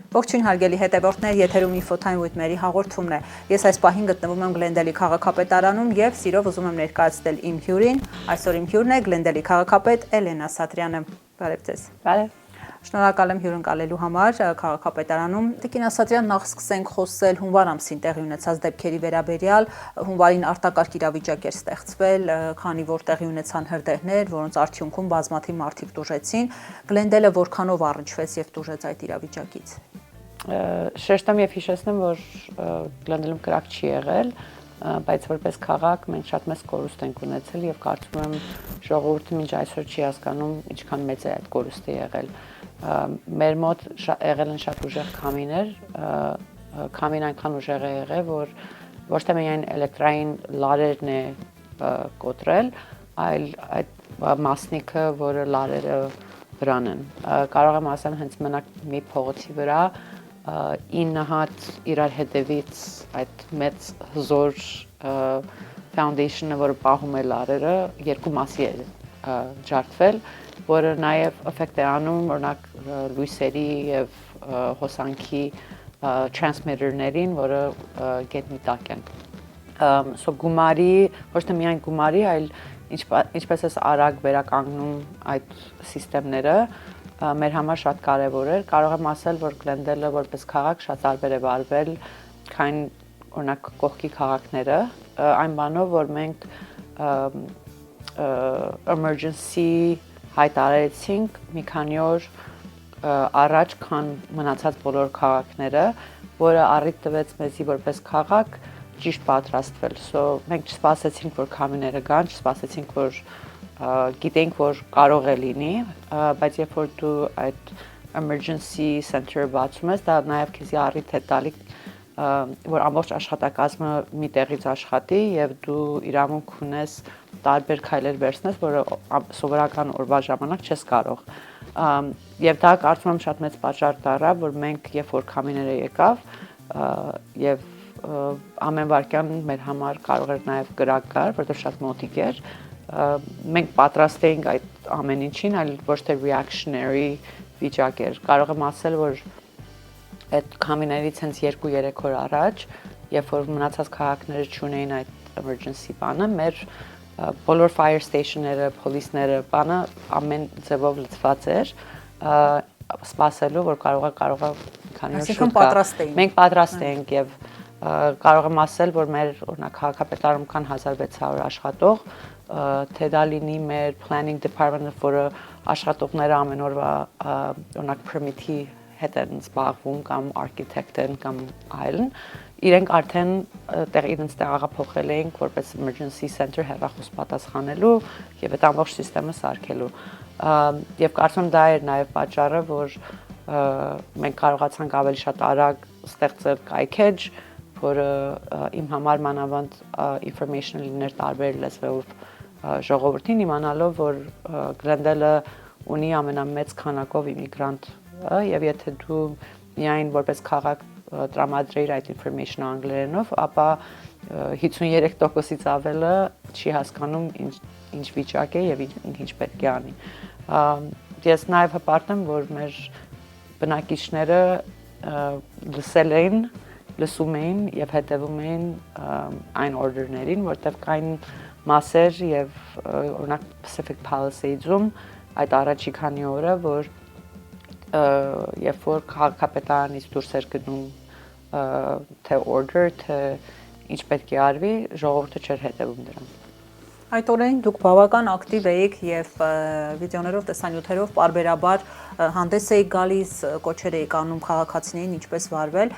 Ողջույն հարգելի հետևորդներ, եթերում Infotime with Mary հաղորդումն է։ Ես այս պահին գտնվում եմ Գլենդելի քաղաքապետարանում եւ սիրով ուզում եմ ներկայացնել իմ հյուրին։ Այսօր իմ հյուրն է Գլենդելի քաղաքապետ Էլենա Սատրյանը։ Բարև ձեզ։ Բարև։ Շնորհակալ եմ հյուրընկալելու համար քաղաքապետարանում։ Տիկին Սատրյան, նախ սկսենք խոսել հունվար ամսին տեղի ունեցած դեպքերի վերաբերյալ։ Հունվարին արտակարգ իրավիճակ էր ստեղծվել, քանի որ տեղի ունեցան հրդեհներ, որոնց արդյունքում բազմաթիվ մարդիկ տուժեցին։ Գլենդելը որքանով առնչվեց եւ տուժեց այդ իրավիճակից։ Շեշտամ եւ հիշեցնեմ, որ Գլենդելում կրակ չի եղել, բայց որպես քաղաք մենք շատ մեծ կորուստ ենք ունեցել եւ կարծում եմ ժողովուրդը մինչ այսօր չի հասկանում ինչքան մեծ է այդ կորուստը եղել։ Մեր մոտ եղել են շատ ուժեղ քամիներ, քամին այնքան ուժեղ է եղել, որ ոչ թե միայն էլեկտրային լարերն է կոտրել, այլ այդ մասնիկը, որը լարերը վրան են։ Կարող եմ ասեմ հենց մենակ մի փողոցի վրա 9 հատ իրար հետևից այդ մեծ հզոր foundation-ը, որը պահում է լարերը, երկու մասի է ջարդվել, որը նաև effect է անում օրինակ լույսերի եւ հոսանքի transmitter-ներին, որը գետնի տակ են։ So գումարի, ոչ թե միայն գումարի, այլ ինչպես է արագ վերականգնում այդ համակարգերը, մեր համար շատ կարևոր էր։ Կարող եմ ասել, որ Գլենդելը որպես քաղաք շատ տարբեր է վարվել, քան օրինակ կողքի քաղաքները, այն բանով, որ մենք emergency հայտարարեցինք մի քանի օր առաջ, քան մնացած բոլոր քաղաքները, որը առիթ տվեց մեզի որպես քաղաք ճիշտ պատրաստվել։ So մենք չսպասեցինք, որ քամիները գան, չսպասեցինք, որ գիտենք, որ կարող է լինի, բայց երբ որ դու այդ emergency center բացում ես, դա նաև քեզի առիթ է տալի, որ ամբողջ աշխատակազմը մի տեղից աշխատի եւ դու իրավունք ունես տարբեր քայլեր վերցնես, որը սովորական օրվա ժամանակ չես կարող։ Եվ դա կարծում եմ շատ մեծ պատճառ դառավ, որ մենք երբ որ քամիները եկավ եւ ամեն վարքյան մեր համար կարող էր նաև կրակ գար, որտեղ շատ մոտիկ էր, մենք պատրաստ էինք այդ ամեն ինչին, այլ ոչ թե reactionary վիճակ էր։ Կարող եմ ասել, որ այդ քամիներից հենց 2-3 օր առաջ, երբ որ մնացած քաղաքները չունեին այդ emergency բանը, մեր բոլոր fire station-ները, police-ները, բանը ամեն ձևով լցված էր, սպասելու, որ կարող է քանի օր շուտ գա։ Մենք պատրաստ էինք եւ կարող եմ ասել, որ մեր օրինակ քաղաքապետարանում կան 1600 աշխատող, թե դա լինի մեր planning department-ը, որը աշխատողները ամեն օրվա օրինակ permit-ի հետ են զբաղվում կամ architect-են կամ այլն, իրենք արդեն իրենց տեղափոխել էին որպես emergency center հեռախոս պատասխանելու եւ այդ ամբողջ համակարգը սարքելու։ Եվ կարծում եմ դա էր նաեւ պատճառը, որ մենք կարողացանք ավելի շատ արագ ստեղծել կայքեջ, որը իմ համար մանավանդ information լիներ տարբեր լեզվերով ժողովրդին, իմանալով, որ Գլենդելը ունի ամենամեծ քանակով իմիգրանտ, եւ եթե դու միայն որպես քաղաք տրամադրեիր այդ information-ը անգլերենով, ապա 53%-ից ավելը չի հասկանում ինչ վիճակ է եւ ինչ պետք է անի։ Ես նաեւ հպարտ եմ, որ մեր բնակիչները լսում էին եւ հետեւում էին այն օրդերներին, որտեղ կային մասեր եւ օրինակ Pacific Palisades-ում այդ առաջի քանի օրը, որ երբ որ քաղաքապետարանից դուրս էր գնում թե order, թե ինչ պետք է արվի, ժողովուրդը չէր հետևում դրան։ Այդ օրերին դուք բավական ակտիվ էիք եւ վիդեոներով, տեսանյութերով պարբերաբար հանդես էիք գալիս, կոչեր էիք անում քաղաքացիներին ինչպես վարվել։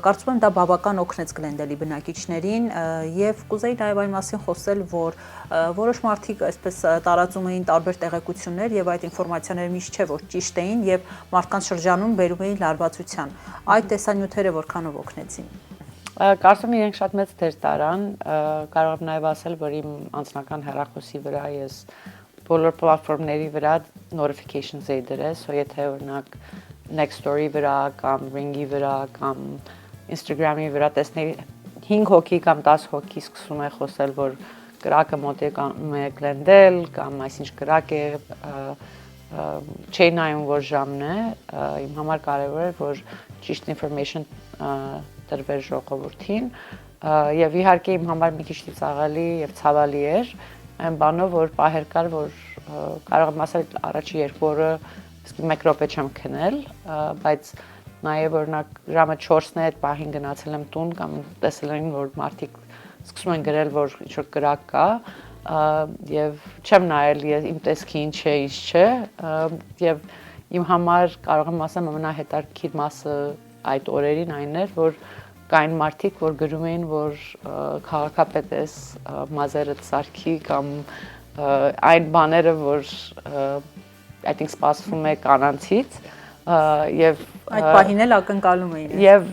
Կարծում եմ դա բավական օգնեց Գլենդելի բնակիչներին եւ կուզեի նաեւ այն մասին խոսել, որ որոշ մարդիկ այսպես տարածում էին տարբեր տեղեկություններ եւ այդ ինֆորմացիաները միշտ չէ որ ճիշտ էին եւ մարդկանց շրջանում բերում էին լարվածության։ Այդ տեսանյութերը որքանով օգնեցին։ Կարծում եմ իրենք շատ մեծ դեր տարան, կարող եմ նաև ասել, որ իմ անձնական հեռախոսի վրա ես բոլոր պլատֆորմների վրա notifications էի դրել, so եթե օրինակ Nextdoor-ի վրա կամ Ring-ի վրա կամ Instagram-ի վրա տեսնեի 5 հոգի կամ 10 հոգի սկսում է խոսել, որ կրակը մոտ է Գլենդել կամ այսինչ կրակ է չէի նայում որ ժամն է, իմ համար կարևոր էր որ ճիշտ information տրվեր ժողովրդին եւ իհարկե իմ համար մի քիչ ծաղալի եւ ցավալի էր այն բանով որ պահեր կար որ կարող եմ ասել առաջի 2 օրը իսկ 1 րոպե չեմ քնել բայց նաեւ օրինակ ժամը 4-ն է այդ պահին գնացել եմ տուն կամ տեսել եմ որ մարդիկ սկսում են գրել որ ինչ-որ կրակ կա եւ չեմ նայել իմ տեսքի ինչ է ինչ չէ եւ իմ համար կարող եմ ասեմ ամենահետաքրքիր մասը այդ օրերին այն էր որ կային մարդիկ որ գրում էին որ քաղաքապետես մազերդ սարքի կամ այն բաները որ I think սպասվում է կանանցից եւ այդ պահին էլ ակնկալում էին եւ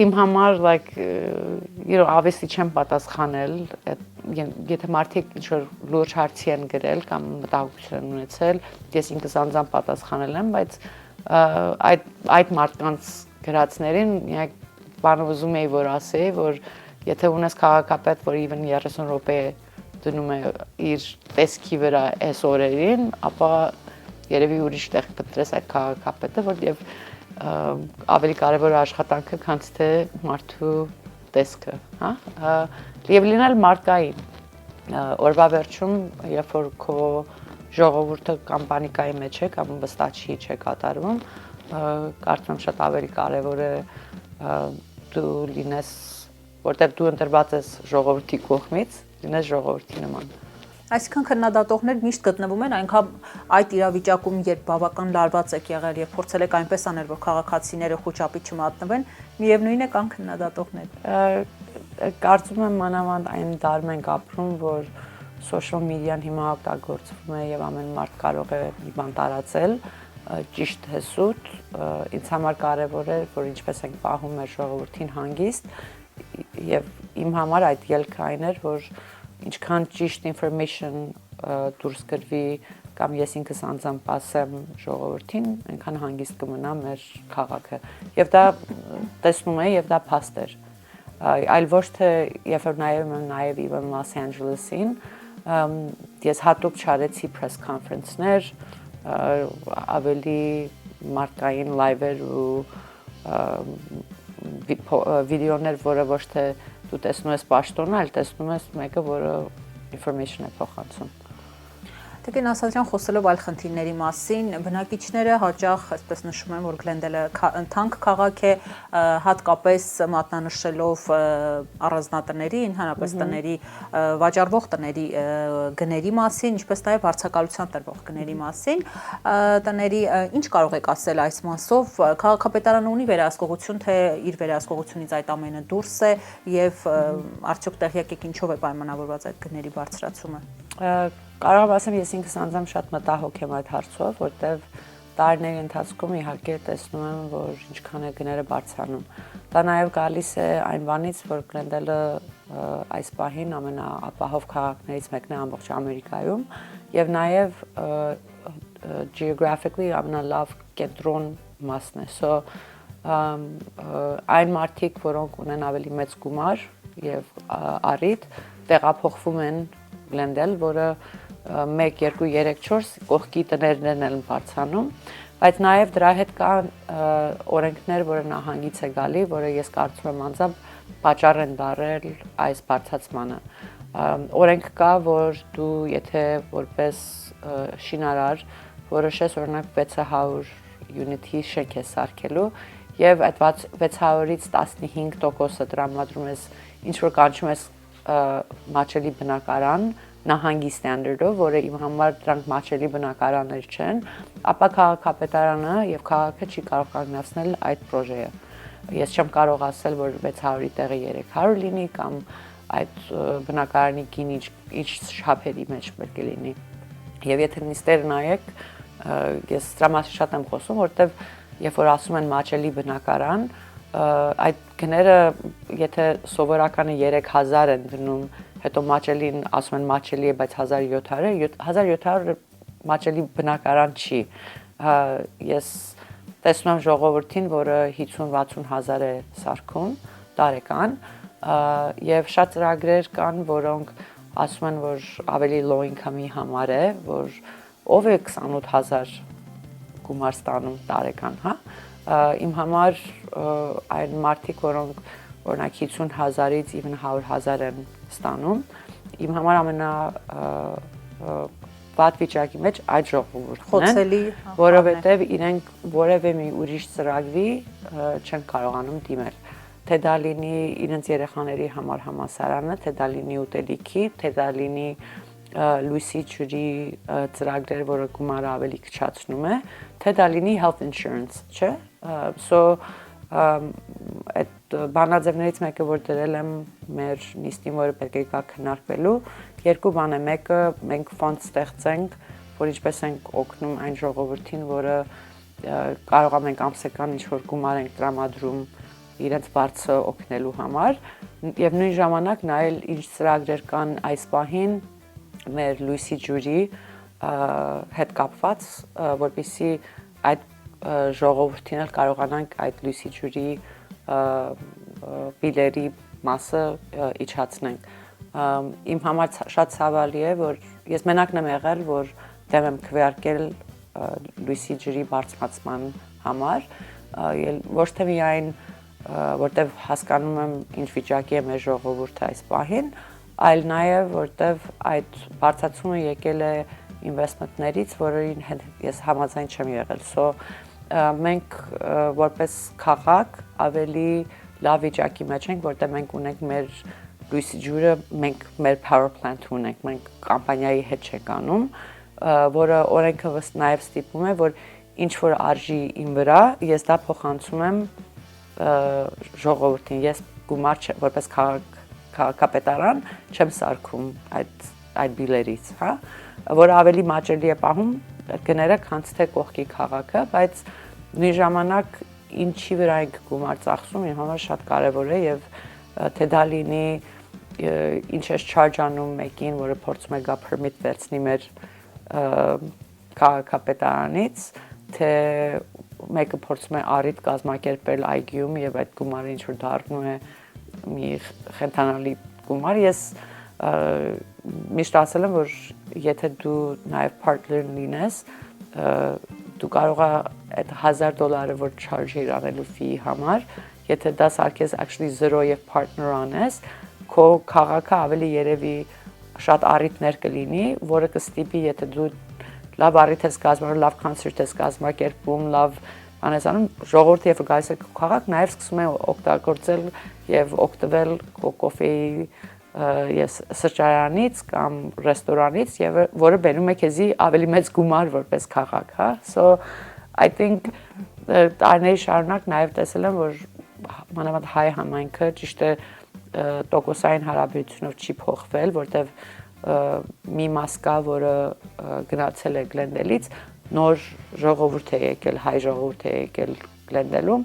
իմ համար like obviously չեմ պատասխանել եթե մարդիկ ինչ որ լուրջ հարցի են գրել կամ մտահոգություն են ունեցել ես ինքս անձամբ պատասխանել եմ բայց այդ մարդկանց գրածներին միակ բանը ուզում էի որ ասեի որ եթե ունես քաղաքապետ որ even 30 րոպե դնում է իր տեսքի վրա այս օրերին ապա երևի ուրիշ տեղ կտրես այդ քաղաքապետը որ եւ ավելի կարևոր աշխատանքը քան թե մարդու տեսքը, հա? Եվ լինել մարդկային օրվա վերջում երբ որ քո ժողովուրդը կամ պանիկայի մեջ է կամ վստահ չի կատարվում, կարծում եմ շատ ավելի կարևոր է դու լինես, որտեղ դու ընտրված ես ժողովրդի կողմից, լինես ժողովրդի նման։ Այսինքն քննադատողներ միշտ գտնվում են այնքան այդ իրավիճակում, երբ բավական լարված եք եղել եւ փորձել եք այնպես անել, որ քաղաքացիները խոճապի չմատնվեն, միևնույն է կան քննադատողներ։ Կարծում եմ մանավանդ այն դարում ենք ապրում, որ social media-ն հիմա օգտագործվում է եւ ամեն մարդ կարող է մի բան տարածել, ճիշտ հեսուտ, ինձ համար կարևոր է, որ ինչպես ենք պահում մեր ժողովրդին հանգիստ եւ իմ համար այդ ելքը այն էր, որ ինչքան ճիշտ information դուրս գրվի կամ ես ինքս անձամբ ասեմ ժողովրդին, այնքան հանգիստ կմնա մեր քաղաքը։ Եվ դա տեսնում եմ եւ դա փաստ էր։ Այլ ոչ թե երբ որ նայում եմ նաեւ even Los Angeles-ին, ես հատուկ չարեցի press conference-ներ, ավելի մարդկային live-էր ու վիդեոներ, որը ոչ թե դու տեսնում ես պաշտոնը, այլ տեսնում ես մեկը, որը information է փոխանցում։ Տիկին Ասատրյան խոսելով այլ խնդիրների մասին, բնակիչները հաճախ, այսպես նշում են, որ Գլենդելը թանկ քաղաք է, հատկապես մատնանշելով առանձնատների, ընդհանրապես տների, վաճառվող տների գների մասին, ինչպես նաև վարձակալության տրվող գների մասին, տների ինչ կարող եք ասել այս մասով, քաղաքապետարանը ունի վերահսկողություն, թե իր վերահսկողությունից այդ ամենը դուրս է եւ արդյոք տեղյակ եք ինչով է պայմանավորված այդ գների բարձրացումը։ Կարող եմ ասեմ, ես ինքս անձամբ շատ մտահոգ եմ այդ հարցով, որտեվ տարիների ընթացքում իհարկե տեսնում եմ, որ ինչքան է գները բարձրանում։ Դա նաև գալիս է այն բանից, որ Գլենդելը այս պահին ամենաապահով քաղաքներից մեկն է ամբողջ Ամերիկայում եւ նաև geographically ամենալավ կենտրոն մասն է։ So այն մարդիկ, որոնք ունեն ավելի մեծ գումար եւ առիթ, տեղափոխվում են Glendale, որը 1, 2, 3, 4 կողքի տներն են բարձանում, բայց նաև դրա հետ կան օրենքներ, որը նահանգից է գալի, որը ես կարծում եմ անձամբ պատճառ են դարել այս բարձրացմանը։ Օրենք կա, որ դու եթե որպես շինարար որոշես օրինակ 600 unit-ի շենք ես սարքելու եւ այդ 600-ից 15%-ը տրամադրում ես ինչ որ կանչում ես մաչելի բնակարան նահանգի ստանդարտով, որը իմ համար դրանք մաչելի բնակարաններ չեն, ապա քաղաքապետարանը եւ քաղաքը չի կարող կանգնեցնել այդ պրոժեկտը։ Ես չեմ կարող ասել, որ 600-ի տեղը 300 լինի կամ այդ բնակարանի գինի ինչ շապերի մեջ պետք է լինի։ Եվ եթե նիստեր նայեք, ես դրա մասին շատ եմ խոսում, որտեվ երբ որ ասում են մաչելի բնակարան, այդ գները եթե սովորականը 3000 են դնում, հետո մաչելին ասում են մաչելի է, բայց 1700 մաչելի բնակարան չի։ Ես տեսնում եմ ժողովրդին, որը 50-60 հազար է սարքում տարեկան, եւ շատ ծրագրեր կան, որոնք ասում են, որ ավելի low income-ի համար է, որ ով է 28 հազար գումար ստանում տարեկան, հա։ Իմ համար այն մարդիկ, որոնք օրինակ 50,000-ից 100,000 են ստանում, իմ համար վատ վիճակի մեջ այդ ժողովուրդն են, որովհետև իրենք որևէ մի ուրիշ ծրագրի չեն կարողանում դիմել։ Թե դա լինի իրենց երեխաների համար համալսարանը, թե դա լինի ուտելիքի, թե դա լինի լույսի ջրի ծրագրեր, որը գումարը ավելի քչացնում է, թե դա լինի health insurance, չէ՞։ So այդ բանաձևներից մեկը, որ դրել եմ մեր նիստին, որը պետք է գա քննարկվելու, երկու բան է, մեկը մենք ֆոնդ ստեղծենք, որ ինչպես ենք օգնում այն ժողովրդին, որը կարող է մենք ամսական ինչ-որ գումար ենք տրամադրում իրենց բարձր օգնելու համար, եւ նույն ժամանակ նայել ինչ ծրագրեր կան այս պահին մեր լույսի ջուրի հետ կապված, որպեսզի այդ ժողովրդին էլ կարողանանք այդ լույսի ջուրի բիլերի մասը իջացնենք։ Իմ համար շատ ցավալի է, որ ես մենակն եմ եղել, որ դեմ եմ քվեարկել լույսի ջրի բարձրացման համար, ոչ թե միայն որտեվ հասկանում եմ ինչ վիճակի է մեր ժողովուրդը այս պահին, այլ նաև որտեվ այդ բարձրացումը եկել է ինվեստմենտներից, որին հետ ես համաձայն չեմ եղել։ So մենք որպես քաղաք ավելի լավ վիճակի մեջ ենք, որտեղ մենք ունենք մեր լույսի ջուրը, մենք մեր power plant ունենք, մենք կամպանիայի հետ չենք անում, որը օրենքը նաև ստիպում է, որ ինչ որ արժի իմ վրա, ես դա փոխանցում եմ ժողովրդին, ես գումար որպես քաղաքապետարան չեմ սարքում այդ բիլերից, հա, որը ավելի մաճելի է պահում գները, քան թե կողքի քաղաքը, բայց նույն ժամանակ ինչի վրա ենք գումար ծախսում, իմ համար շատ կարևոր է եւ թե դա լինի ինչ է charge անում մեկին, որը փորձում է գա permit վերցնի մեր քաղաքապետարանից, թե մեկը փորձում է առիթ կազմակերպել այգիում եւ այդ գումարը ինչ որ դառնում է մի խենթանալի գումար, ես միշտ ասել եմ, որ եթե դու նաև partner լինես, դու կարող ես այդ $1,000 որ charge անելու fee համար, եթե դա սարքես actually 0 եւ partner անես, քո քաղաքը ավելի երևի շատ առիթներ կլինի, որը կստիպի, եթե դու լավ առիթ ես կազմակերպում, լավ concert ես կազմակերպում, լավ անեսանում, ժողովուրդը երբ գալիս է քաղաք, նաև սկսում է օգտագործել եւ օգտվել կոֆեի սրճարանից կամ ռեստորանից, եւ որը բերում է քեզի ավելի մեծ գումար որպես քաղաք, հա։ So I think տարիների շարունակ նաև տեսել եմ, որ մանավանդ հայ համայնքը ճիշտ է տոկոսային հարաբերությունով չի փոխվել, որտեվ մի մաս կա, որը գնացել է Գլենդելից, նոր ժողովուրդ է եկել, հայ ժողովուրդ է եկել Գլենդելում,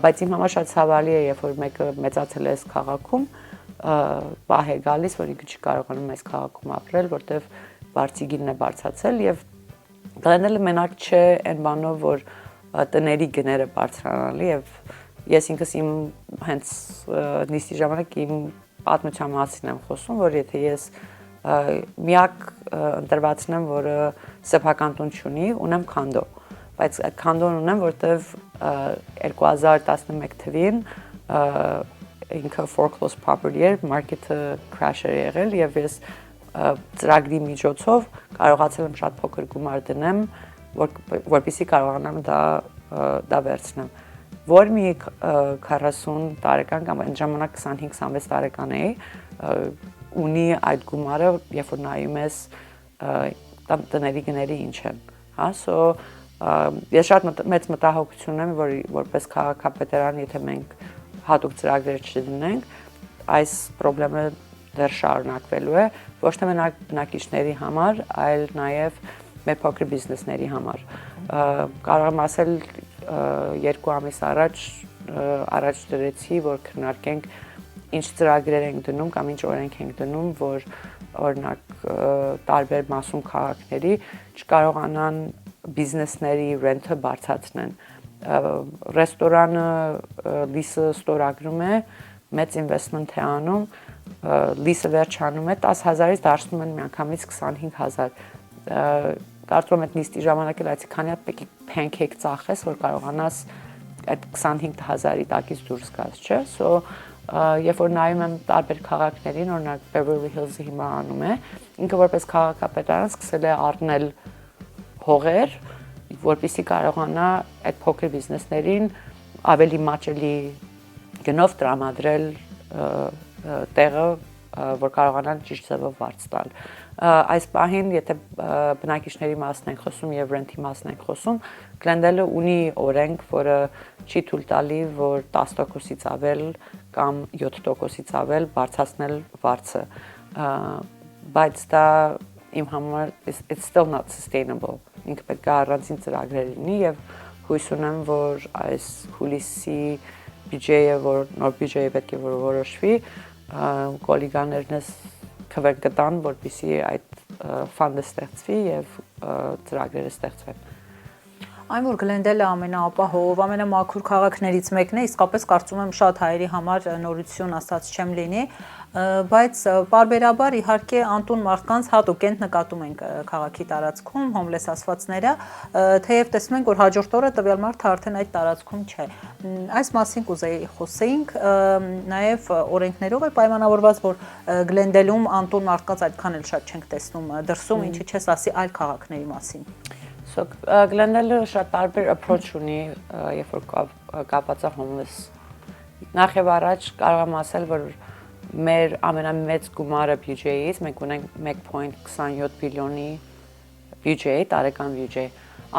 բայց իմ համար շատ ցավալի է, երբ որ մեկը մեծացել է այս քաղաքում, պահ է գալիս, որ ինքը չի կարողանում այս քաղաքում ապրել, որտեվ բարձիգինն է բարձացել եւ Գլենդելը մենակ չէ այն բանով, որ տների գները բարձրանալի եւ ես ինքս իմ հենց նիստի ժամանակ իմ պատմության մասին եմ խոսում, որ եթե ես միակ ընտրվածն եմ, որը սեփական տուն չունի, ունեմ քանդո, բայց այդ քանդոն ունեմ, որտեվ 2011 թվին ինքը foreclosed property էր, market-ը crash էր եղել եւ ես ծրագրի միջոցով կարողացել եմ շատ փոքր գումար դնեմ, որպեսզի կարողանամ դա վերցնեմ։ Որ մի 40 տարեկան կամ այն ժամանակ 25-26 տարեկան էի, ունի այդ գումարը, երբ որ նայում ես տների գների ինչ են, հա, so ես շատ մեծ մտահոգություն եմ, որ որպես քաղաքապետարան, եթե մենք հատուկ ծրագրեր չդնենք, այս խնդրը դեռ շարունակվելու է, ոչ թե մենակ բնակիչների համար, այլ նաև մեր փոքր բիզնեսների համար։ Կարող եմ ասել 2 ամիս առաջ դրեցի, որ քննարկենք ինչ ծրագրեր ենք դնում կամ ինչ օրենք ենք դնում, որ օրինակ տարբեր մասում քաղաքների չկարողանան բիզնեսների ռենթը բարձրացնեն։ Ռեստորանը լիսը ստորագրում է, մեծ ինվեստմենտ է անում, լիսը վերջանում է 10,000-ից դարձնում են միանգամից 25,000։ կարծում եմ այդ նիստի ժամանակ էլ այսքան հատ պեկի pancake ծախես, որ կարողանաս այդ 25,000-ի տակից դուրս գաս, չէ՞։ So երբ որ նայում եմ տարբեր քաղաքներին, օրինակ Beverly Hills-ը հիմա անում է, ինքը որպես քաղաքապետարան սկսել է առնել հողեր, որպեսզի կարողանա այդ փոքր բիզնեսներին ավելի մաճելի գնով տրամադրել տեղը, որ կարողանան ճիշտ ձևով վարձ տալ։ Այս պահին, եթե բնակիչների մասն ենք խոսում եւ ռենթի մասն ենք խոսում, Glendale-ը ունի օրենք, որը չի թույլ տալի, որ 10%-ից ավել կամ 7%-ից ավել բարձրացնել վարձը։ Բայց դա իմ համար it's still not sustainable։ Ինքը պետք է առանձին ծրագրեր լինի եւ հույս ունեմ, որ այս հուլիսի բյուջեը, որ նոր բյուջեը պետք է որ որոշվի, կոլեգաներնս քվեր կտան, որպեսզի այդ ֆանդը ստեղծվի եւ ծրագրերը ստեղծվեն։ Այն որ Glendale-ը ամենաապահով, ամենամաքուր քաղաքներից մեկն է, իսկապես կարծում եմ շատ հայերի համար նորություն ասած չեմ լինի, բայց պարբերաբար իհարկե անտուն մարդկանց հատուկենտ նկատում ենք քաղաքի տարածքում հոմլես ասվածները, թեև տեսնում ենք, որ հաջորդ օրը տվյալ մարդը արդեն այդ տարածքում չէ։ Այս մասին կուզեի խոսեինք, նաև օրենքներով է պայմանավորված, որ Glendale-ում անտուն մարդկանց այդքան էլ շատ չենք տեսնում դրսում, ինչի չես ասի այլ քաղաքների մասին։ So Glendale-ը շատ տարբեր approach ունի, երբ որ կապված է homeless։ Նախ եւ առաջ կարող եմ ասել, որ մեր ամենամեծ գումարը բյուջեից, մենք ունենք 1.27 բիլիոնի բյուջե, տարեկան բյուջե։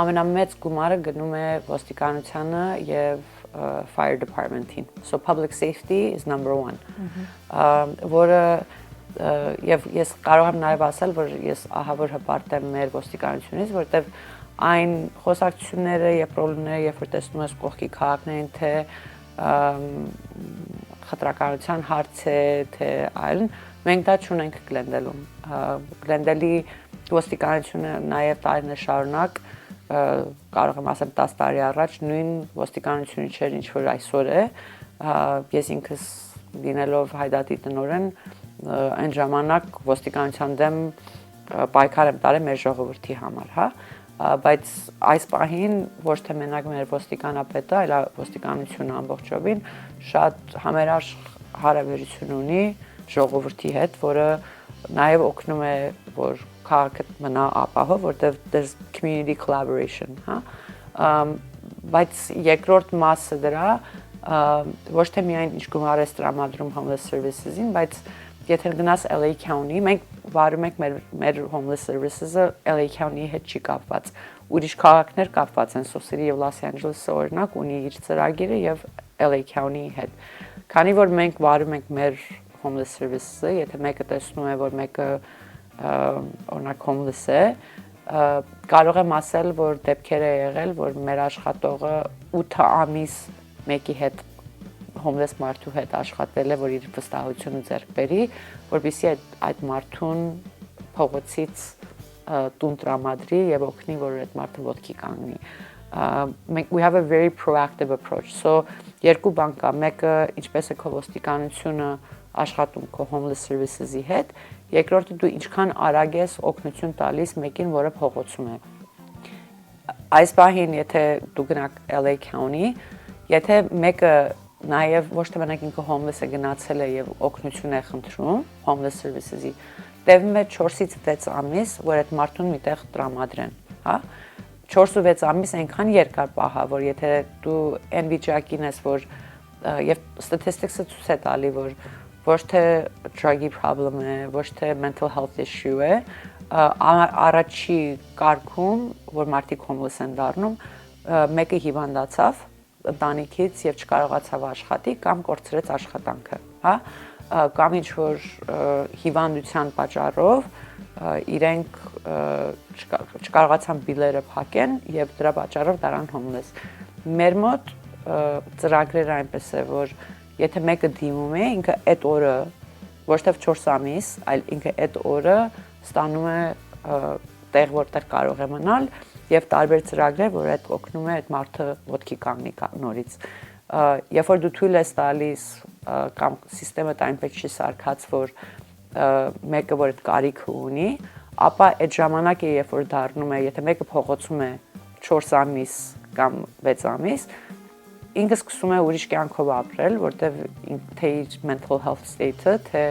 Ամենամեծ գումարը գնում է ոստիկանությանը եւ fire department-ին։ So public safety is number 1։ Որը եւ ես կարող եմ նաեւ ասել, որ ես ահավոր հպարտ եմ մեր ոստիկանությունից, որտեւ այն խոսակցությունները եւ պրոբլեմները, երբ որ տեսնում ես կողքի քաղաքներին, թե խտրականության հարց է, թե այլն, մենք դա չունենք Glendale-ում։ Glendale-ի ոստիկանությունը նաեւ տարիներ շարունակ կարող եմ ասել 10 տարի առաջ նույն ոստիկանությունը չէր, ինչ որ այսօր է։ Ես ինքս լինելով հայդատի տնօրեն այն ժամանակ ոստիկանության դեմ պայքար եմ տարել մեր ժողովրդի համար, հա, բայց այս պահին ոչ թե մենակ մեր ոստիկանապետը, այլ ոստիկանությունը ամբողջովին շատ համերաշխ հարաբերություն ունի ժողովրդի հետ, որը նաև օգնում է, որ քաղաքը մնա ապահով, որտեղ there's community collaboration, հա, բայց երկրորդ մասը դրա ոչ թե միայն ինչ գումար է տրամադրում homeless services-ին, բայց եթե գնաս LA County, մենք վարում ենք մեր homeless services-ը LA County-ի հետ չի կապված։ Ուրիշ քաղաքներ կապված են, Սոսերի եւ Լոս Անջելեսը օրինակ ունի իր ծրագիրը եւ LA County-ի հետ։ Քանի որ մենք վարում ենք մեր homeless services-ը, եթե մեկը տեսնում է, որ մեկը օրինակ homeless է, կարող եմ ասել, որ դեպքեր է եղել, որ մեր աշխատողը 8 ամիս մեկի հետ homeless մարդու հետ աշխատել է, որ իր վստահությունը ձեռք բերի, որպեսզի այդ մարդուն փողոցից տուն տրամադրի եւ օգնի, որ այդ մարդը ոտքի կանգնի։ We have a very proactive approach. So երկու բան կա, մեկը ինչպես է քո ոստիկանությունը աշխատում քո homeless services-ի հետ, երկրորդը դու ինչքան արագ ես օգնություն տալիս մեկին, որը փողոցում է։ Այս պահին, եթե դու գնաք LA County, եթե մեկը նաև ոչ թե մենակ ինքը homeless է գնացել է եւ օգնություն է խնդրում homeless services-ի, տևում է 4-ից 6 ամիս, որ այդ մարդուն միտեղ տրամադրեն, հա։ 4 ու 6 ամիս այնքան երկար պահ է, որ եթե դու այն վիճակին ես, որ եւ statistics-ը ցույց է տալի, որ ոչ թե drug-ի problem է, ոչ թե mental health issue է, առաջի կարգում, որ մարդիկ homeless են դառնում, մեկը հիվանդացավ ընտանիքից եւ չկարողացավ աշխատի կամ կորցրեց աշխատանքը, հա, կամ ինչ որ հիվանդության պատճառով իրենք չկարողացան բիլերը փակեն եւ դրա պատճառով դառան homeless։ Մեր մոտ ծրագրերը այնպես է, որ եթե մեկը դիմում է, ինքը այդ օրը ոչ թե 4 ամիս, այլ ինքը այդ օրը ստանում է տեղ, որտեղ կարող է մնալ եւ տարբեր ծրագրեր, որ այդ օգնում է այդ մարդը ոտքի կանգնի նորից։ Երբ որ դու թույլ ես տալիս կամ համակարգը այնպես չի սարքած, որ մեկը որ այդ կարիքը ունի, ապա այդ ժամանակը երբ որ դառնում է, եթե մեկը փողոցում է 4 ամիս կամ 6 ամիս, ինքը սկսում է ուրիշ կյանքով ապրել, որտեղ թե իր mental health state-ը, թե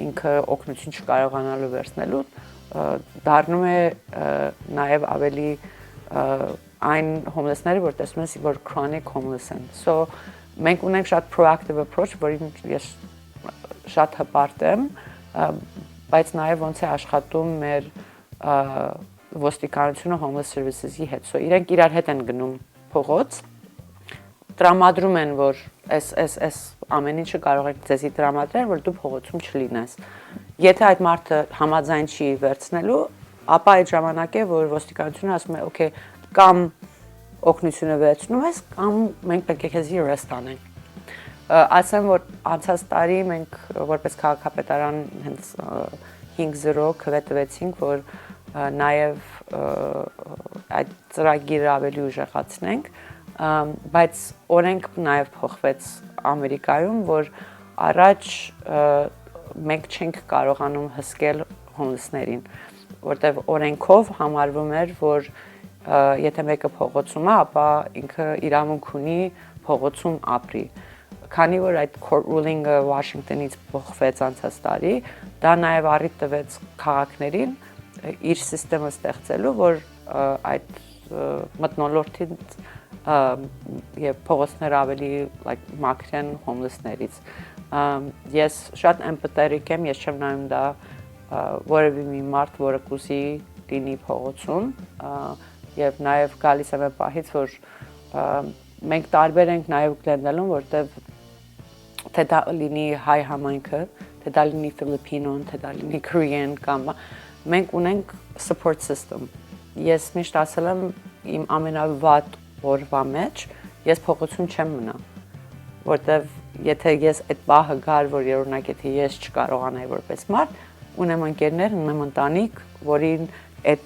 ինքը օգնություն չկարողանալու վերցնելու, դառնում է նաև ավելի այն homeless-ները, որ տեսնում ես, որ chronic homeless են։ So մենք ունենք շատ proactive approach, որին ես շատ հպարտ եմ, բայց նաև ոնց է աշխատում մեր ոստիկանությունը homeless services-ի հետ։ So իրենք իրար հետ են գնում փողոց, տրամադրում են, որ այս ամեն ինչը կարող եք ձեզի տրամադրել, որ դու փողոցում չլինես։ Եթե այդ մարդը համաձայն չի վերցնելու, ապա այդ ժամանակ է, որ ոստիկանությունը ասում է, okay, կամ օգնությունը վերցնում ես, կամ մենք պետք է քեզի arrest անենք։ Ասեմ, որ անցած տարի մենք որպես քաղաքապետարան հենց 5-0 քվետվեցինք, որ նաև այդ ծրագիրը ավելի ուժեղացնենք, բայց օրենք նաև փոխվեց Ամերիկայում, որ առաջ մենք չենք կարողանում հսկել homeless-ներին, որտեղ օրենքով համարվում էր, որ եթե մեկը փողոցում է, ապա ինքը իրավունք ունի փողոցում ապրի։ Քանի որ այդ court ruling-ը Washington-ից փոխվեց անցած տարի, դա նաև առիթ տվեց քաղաքներին իր համակարգը ստեղծելու, որ այդ մթնոլորտին եւ փողոցները ավելի մաքրեն homeless-ներից։ Ես շատ empathetic եմ, ես չեմ նայում դա որևէ մի մարդ, որը կուզի լինի փողոցում, եւ նաև գալիս եմ պահից, որ մենք տարբեր ենք նաև Glendale-ում, որտեղ թե դա լինի հայ համայնքը, թե դա լինի Ֆիլիպինոն, թե դա լինի Korean կամ մենք ունենք support system։ Ես միշտ ասել եմ իմ ամենավատ օրվա մեջ ես փողոցում չեմ մնա, որտեղ եթե ես այդ պահը գար, որ օրինակ եթե ես չկարողանայի որպես մարդ, ունեմ ընկերներ, ունեմ ընտանիք, որին այդ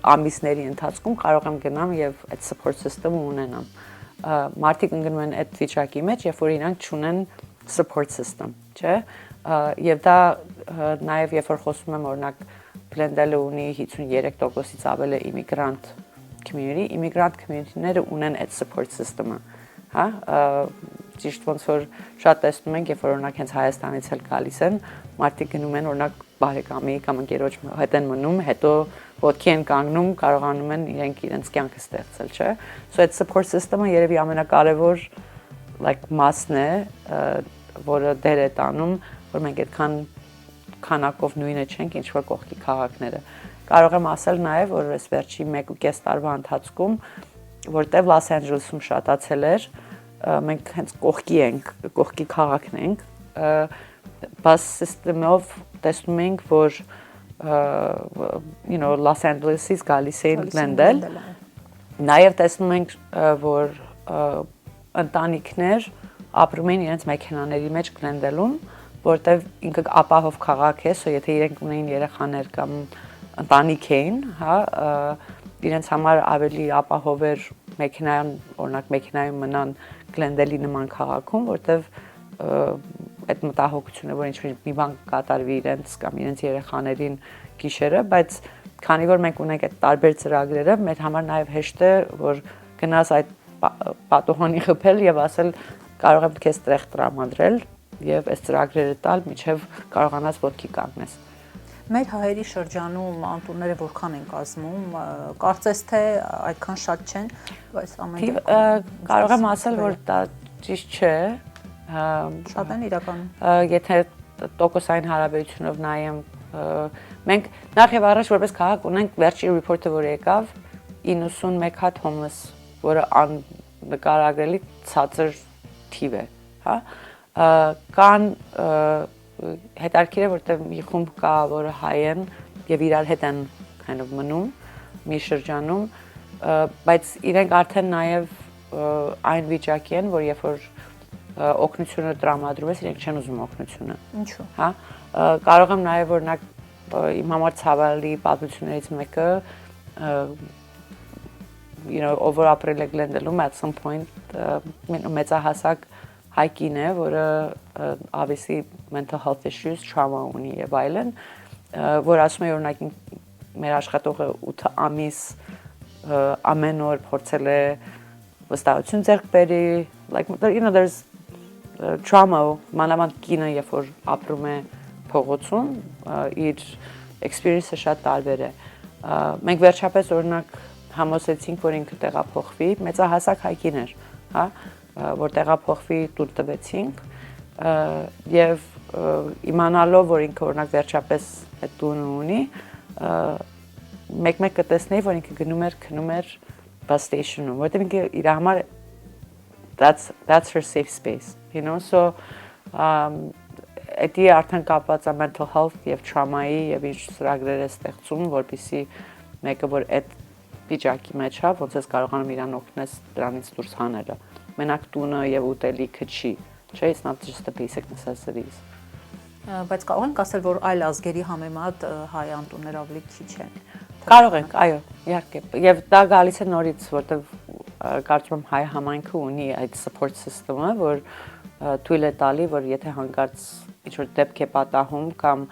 ամիսների ընթացքում կարող եմ գնամ եւ այդ support system-ը ունենամ։ Մարդիկ ընկնում են այդ վիճակի մեջ, երբ որ իրանք չունեն support system, չէ՞։ Եվ դա նաև երբ որ խոսում եմ օրինակ Glendale-ը ունի 53%-ից ավել է immigrant community-ները ունեն այդ support system-ը, հա։ Ճիշտ ոնց որ շատ տեսնում ենք, երբ որ օրինակ հենց Հայաստանից էլ գալիս են, մարդիկ գնում են օրինակ բարեկամի կամ ընկերոջ հետ են մնում, հետո ոտքի են կանգնում, կարողանում են իրենց կյանքը ստեղծել, չէ։ So այդ support system-ը երևի ամենակարևոր մասն է, որը դեր է տանում, որ մենք այդքան քանակով նույնը չենք, ինչ որ կողքի քաղաքները։ Կարող եմ ասել նաև, որ այս վերջի 1.5 տարվա ընթացքում, որտեղ Los Angeles-ում շատացել էր, մենք հենց կողքի քաղաքն ենք, բաց սիստեմով տեսնում ենք, որ Los Angeles-ից գալիս էին Glendale, նաև տեսնում ենք, որ ընտանիքներ ապրում են իրենց մեքենաների մեջ Glendale-ում, որտեղ ինքը ապահով քաղաք է, so եթե իրենք ունեին երեխաներ կամ ընտանիք էին, հա, իրենց համար ավելի ապահով էր մեքենայում, օրինակ մեքենայում մնան Glendale-ի նման քաղաքում, որտեղ այդ մտահոգությունը, որ ինչ-որ մի բան կատարվի իրենց կամ իրենց երեխաներին գիշերը, բայց քանի որ մենք ունենք այդ տարբեր ծրագրերը, մեր համար նաև հեշտ է, որ գնաս այդ պատուհանի խփել եւ ասել կարող եմ քեզ տեղ տրամադրել եւ այս ծրագրերը տալ, միջև կարողանաս ոտքի կանգնես։ Մեր հայերի շրջանում անտունները որքան են կազմում, կարծես թե այդքան շատ չեն, բայց ամեն դեպքում կարող եմ ասել, որ դա ճիշտ չէ, շատ են իրականում։ Եթե տոկոսային հարաբերությունով նայեմ, մենք նախ եւ առաջ որպես քաղաք ունենք վերջի report-ը, որ եկավ 91 հատ homeless, որը նկարագրելի ցածր թիվ է, հա։ Կան հետարքիր է, որտեղ մի խումբ կա, որը հայ են եւ իրար հետ են kind of մնում մի շրջանում, բայց իրենք արդեն նաեւ այն վիճակի են, որ երբ որ օգնությունը տրամադրում ես, իրենք չեն ուզում օգնությունը։ Ինչու՞։ Հա, կարող եմ նաև օրինակ իմ համար ցավալի պատմություններից մեկը, over ապրել է Glendale-ում at some point մեծահասակ հայ կին է, որը obviously mental health issues, trauma ունի եւ այլն, որ ասում է օրինակ մեր աշխատողը 8 ամիս ամեն օր փորձել է վստահություն ձեռք բերի, like there's trauma, մանավանդ կինը երբ որ ապրում է փողոցում, իր experience-ը շատ տարբեր է։ Մենք վերջապես օրինակ համոզեցինք, որ ինքը տեղափոխվի, մեծահասակ հայկին էր, հա, որ տեղափոխվի տուն տվեցինք եւ իմանալով, որ ինքը օրինակ վերջապես այդ տունը ունի, մեկ-մեկ կտեսնեի, որ ինքը քնում էր bus station-ում, որտեղ ինքը իր համար that's her safe space, you know, so Էդի արդեն կապված է mental health եւ trauma-ի եւ ինչ ծրագրեր է ստեղծում, որպեսզի մեկը որ այդ վիճակի մեջ է, ոնց էս կարողանում իրան օգնես դրանից դուրս հանելը։ Մենակ տունը եւ ուտելիքը չի, չէ, it's not just the basic necessities։ Բայց կարող ենք ասել, որ այլ ազգերի համեմատ հայ անտուններ ավելի քիչ են։ Կարող ենք, այո, իհարկե։ Եվ դա գալիս է նորից, որտեղ կարծում եմ հայ համայնքը ունի այդ support system-ը, որ թույլ է տալի, որ եթե հանկարծ ինչ-որ դեպք է պատահում կամ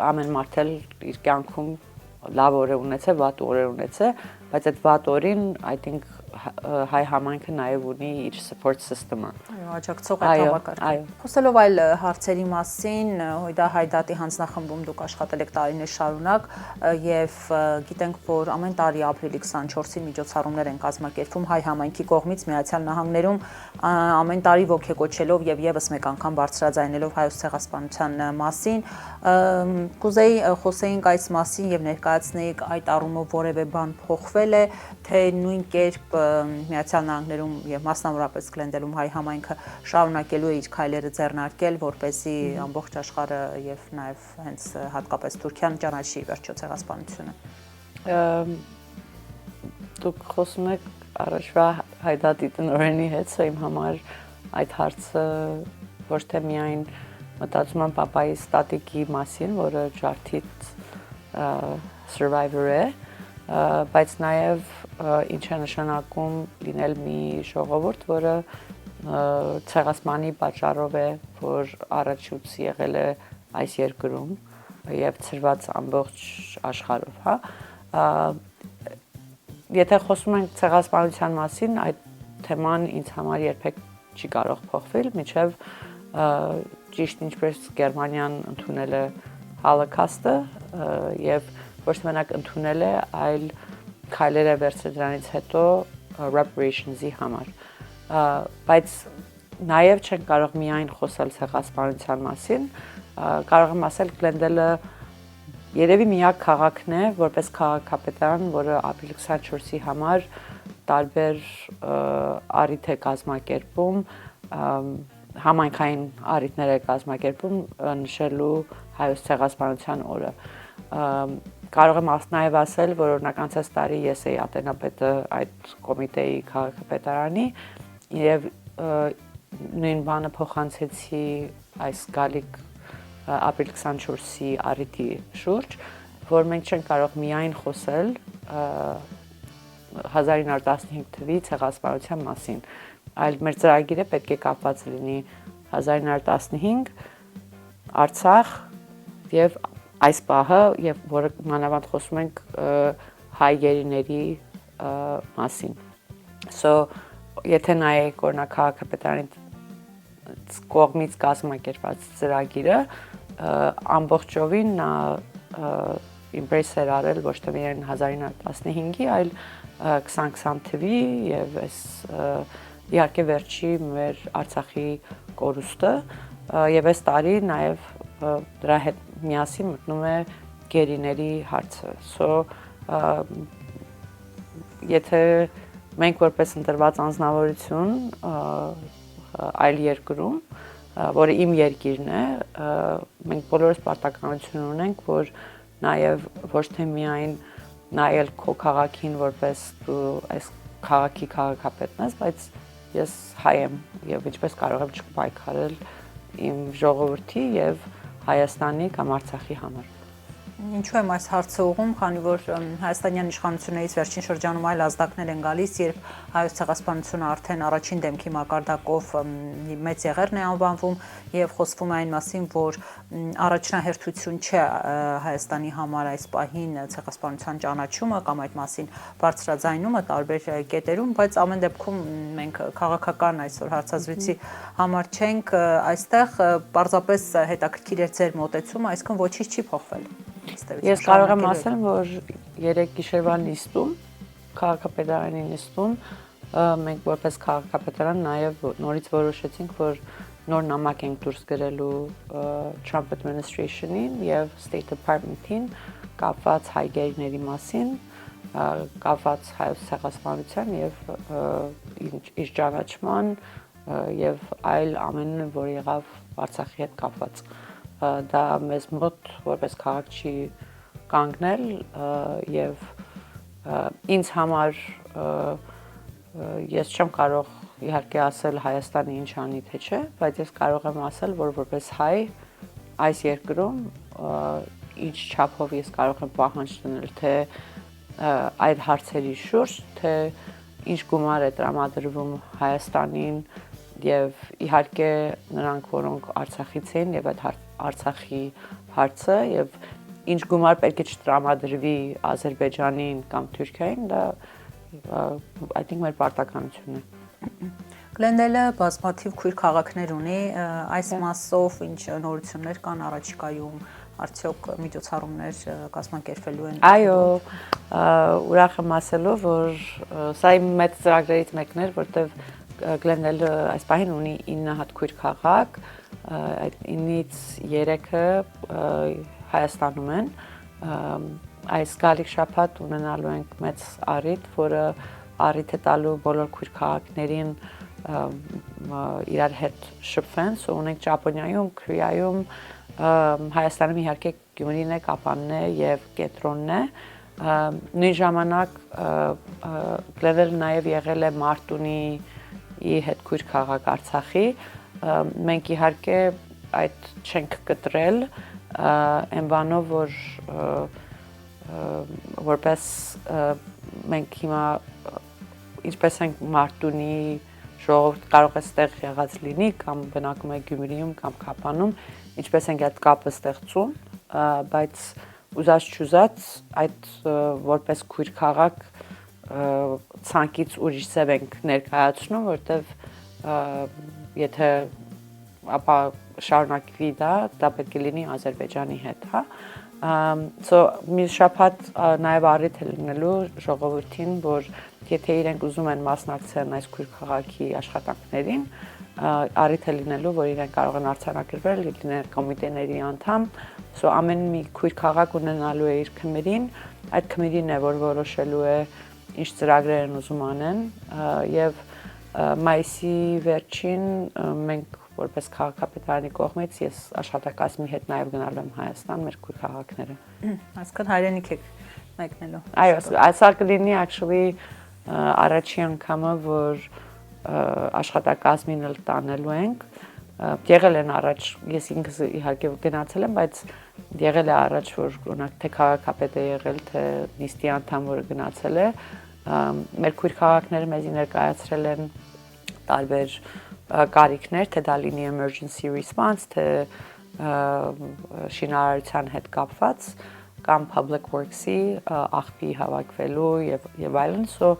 ամեն մարդ էլ իր կյանքում լավ օր է ունեցել, վատ օր է ունեցել, բայց այդ վատ օրին I think հայ համայնքը նաև ունի իր support system-ը։ Այո, աջակցող այդ համակարգը։ Խոսելով այլ հարցերի մասին, Հույդա Հայդատի հանձնախմբում դուք աշխատել եք տարիներ շարունակ եւ գիտենք, որ ամեն տարի ապրիլի 24-ին միջոցառումներ են կազմակերպվում հայ համայնքի կողմից Միացյալ Նահանգներում ամեն տարի ոգեկոչելով եւ եւս մեկ անգամ բարձրաձայնելով հայոց ցեղասպանության մասին։ Կուզեի խոսեինք այս մասին եւ ներկայացնեիք այդ առումով որևէ բան փոխվել է, թե նույն կերպ Միացյալ Նահանգներում եւ մասնավորապես Գլենդելում հայ համայնքը շարունակելու է իր քայլերը ձեռնարկել, որպեսզի ամբողջ աշխարհը եւ նաեւ հենց հատկապես Թուրքիան ճանաչի վերջո ցեղասպանությունը։ Դուք խոսում եք առաջվա Հայդատի տնօրենի հետ, սա իմ համար այդ հարցը ոչ թե միայն մտածում եմ պապայի ստատիկի մասին, որը ջարդից survivor է, բայց նաև ինչ է նշանակում լինել մի ժողովուրդ, որը ցեղասպանի պատճառով է, որ առաջուց եղել է այս երկրում եւ ծրված ամբողջ աշխարհով, հա։ Եթե խոսում ենք ցեղասպանության մասին, այդ թեման ինձ համար երբեք չի կարող փոխվել, մինչև ճիշտ ինչպես Գերմանիան ընդունել է Հոլոկոստը եւ ոչ մենակ ընդունել է, այլ քայլեր է վերցրել դրանից հետո reparations-ի համար։ Բայց նաև չեն կարող միայն խոսել ցեղասպանության մասին, կարող եմ ասել Գլենդելը երևի միակ քաղաքն է, որպես քաղաքապետարան, որը ապրիլի 24-ի համար տարբեր առիթ է կազմակերպում, համայնքային առիթներ է կազմակերպում նշելու հայոց ցեղասպանության օրը։ Կարող եմ նաև ասել, որ օրինակ անցած տարի ես էի ատենապետը այդ կոմիտեի քաղաքապետարանի եւ նույն բանը փոխանցեցի այս գալիք ապրիլ 24-ի առիթի շուրջ, որ մենք չենք կարող միայն խոսել 1915 թվականի ցեղասպանության մասին, այլ մեր ծրագիրը պետք է կապված լինի 1915 Արցախ եւ այս պահը եւ որը մանավանդ խոսում ենք հայ գերիների մասին։ So եթե նայեք օրինակ քաղաքապետարանի կողմից կազմակերպված ծրագիրը ամբողջովին նա embrace էր արել ոչ թե միայն 1915-ի, այլ 2020 թվի եւ այս իհարկե վերջի մեր Արցախի կորուստը եւ այս տարի նաեւ դրա հետ միասին մտնում է գերիների հարցը։ So եթե մենք որպես ընտրված անձնավորություն այլ երկրում, որը իմ երկիրն է, մենք բոլորս պարտականություն ունենք, որ նաև ոչ թե միայն նայել քո քաղաքին, որպես դու այս քաղաքի քաղաքապետն ես, բայց ես հայ եմ եւ ինչպես կարող եմ չպայքարել իմ ժողովրդի եւ Հայաստանի կամ Արցախի համար։ Ինչու եմ այս հարցը ուղղում, քանի որ հայաստանյան իշխանություններից վերջին շրջանում այլ ազդակներ են գալիս, երբ հայոց ցեղասպանությունը արդեն առաջին դեմքի մակարդակով մեծ եղերն է անվանվում եւ խոսվում է այն մասին, որ առաջնահերթություն չէ Հայաստանի համար այս պահին ցեղասպանության ճանաչումը կամ այդ մասին բարձրաձայնումը տարբեր կետերում, բայց ամեն դեպքում մենք քաղաքական այսօր հարցազրույցի համար չենք, այստեղ պարզապես հետաքրքիր է ձեր մոտեցումը, այսինքն ոչինչ չի փոխվել։ Ես կարող եմ ասել, որ երեք գիշերվա նիստում, քաղաքապետարանի նիստում, մենք որպես քաղաքապետարան նաև նորից որոշեցինք, որ նոր նամակ ենք դուրս գրելու Trump administration-ին եւ State Department-ին կապված հայ գերիների մասին, կապված հայոց ցեղասպանության եւ իր ճանաչման եւ այլ ամենը, որ եղավ Արցախի հետ կապված։ Դա մեզ մոտ որպես քաղաքչի կանգնել եւ ինձ համար ես չեմ կարող իհարկե ասել Հայաստանը ինչ անի թե չէ, բայց ես կարող եմ ասել, որ որպես հայ այս երկրում ինչ չափով ես կարող եմ պահանջ դնել թե այդ հարցերի շուրջ, թե ինչ գումար է տրամադրվում Հայաստանին եւ իհարկե նրանք, որոնք Արցախից են եւ այդ Արցախի հարցը եւ ինչ գումար պետք է չտրամադրվի Ադրբեջանին կամ Թուրքիային, դա I think մեր պարտականությունն է։ Գլենդելը բազմաթիվ քույր քաղաքներ ունի, այս մասով ինչ նորություններ կան առաջիկայում, արդյոք միջոցառումներ կազմակերպվելու են։ Այո, ուրախ եմ ասելու, որ սա իմ մեծ ծրագրերից մեկն էր, որտեղ Գլենդելը այս պահին ունի 9 հատ քույր քաղաք, այդ 9-ից 3-ը Հայաստանում են։ Այս գալիք շաբաթ ունենալու ենք մեծ առիթ, որը առիթ է տալու բոլոր քույր քաղաքներին իրար հետ շփվեն, ունենք Ճապոնիայում, Քորեայում, Հայաստանում իհարկե Գյումրին է, Կապանն է եւ Կենտրոնն է։ Նույն ժամանակ Գլենդելը նաեւ եղել է Մարտունի հետ քույր քաղաք Արցախի։ Մենք իհարկե այդ չենք կտրել այն բանով, որ որպես մենք հիմա ինչպես ենք Մարտունի ժողովուրդ կարող է ստեղ եղած լինի կամ բնակում է Գյումրիում կամ Կապանում, ինչպես ենք այդ կապը ստեղծում, բայց ուզած չուզած այդ որպես քույր քաղաք ցանկից ուրիշ ձև ենք ներկայացնում, որտեվ եթե ապա շարունակվի դա պետք է լինի Ադրբեջանի հետ, հա։ So մի շաբաթ նաև առիթ է լինելու ժողովրդին, որ եթե իրենք ուզում են մասնակցել այս քույր քաղաքի աշխատանքներին, առիթ է լինելու, որ իրենք կարող են արձանագրվել, լինել կոմիտեների անդամ, so ամեն մի քույր քաղաք ունենալու է իր քմերին, այդ քմերին է, որ որոշելու է ինչ ծրագրեր են ուզում անեն եւ մայիսի վերջին մենք որպես քաղաքապետարանի կողմից ես աշխատակազմի հետ նաև գնալու եմ Հայաստան մեր քույր քաղաքները։ Այսքան հայրենիք եք մեկնելու։ Այո, այսա կլինի actually առաջի անգամը, որ աշխատակազմին էլ տանելու ենք։ Եղել են առաջ, ես ինքս իհարկե գնացել եմ, բայց եղել է առաջ, որ օրինակ թե քաղաքապետ է եղել, թե նիստի անդամ, որը գնացել է, մեր քույր քաղաքները մեզի ներկայացրել են տարբեր կարիքներ, թե դա լինի emergency response, թե շինարարության հետ կապված, կամ public works-ի աղբի հավաքվելու եւ այլն, so